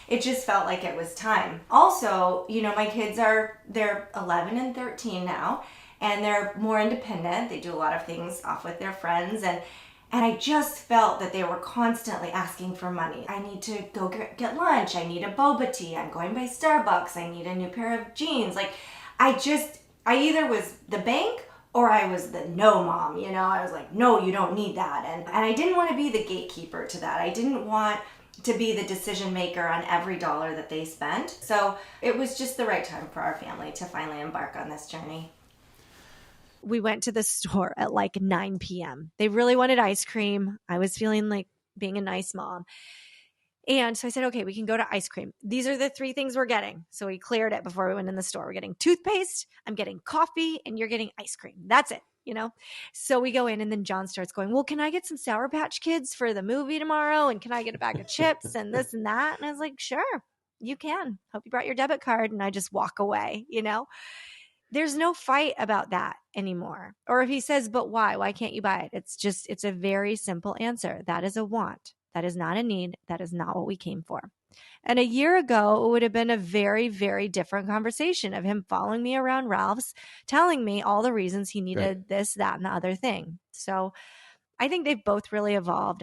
it just felt like it was time. Also, my kids they're 11 and 13 now, and they're more independent. They do a lot of things off with their friends, and I just felt that they were constantly asking for money. I need to go get lunch. I need a boba tea. I'm going by Starbucks. I need a new pair of jeans. Like, I either was the bank or I was the no mom. I was like, no, you don't need that. And I didn't want to be the gatekeeper to that. I didn't want to be the decision maker on every dollar that they spent. So it was just the right time for our family to finally embark on this journey. We went to the store at like 9 p.m. They really wanted ice cream. I was feeling like being a nice mom. And so I said, okay, we can go to ice cream. These are the three things we're getting. So we cleared it before we went in the store. We're getting toothpaste, I'm getting coffee, and you're getting ice cream. That's it, So we go in, and then John starts going, well, can I get some Sour Patch Kids for the movie tomorrow? And can I get a bag of chips and this and that? And I was like, sure, you can. Hope you brought your debit card. And I just walk away. There's no fight about that anymore. Or if he says, but why? Why can't you buy it? It's a very simple answer. That is a want. That is not a need. That is not what we came for. And a year ago, it would have been a very, very different conversation of him following me around Ralph's, telling me all the reasons he needed this, that, and the other thing. So I think they've both really evolved.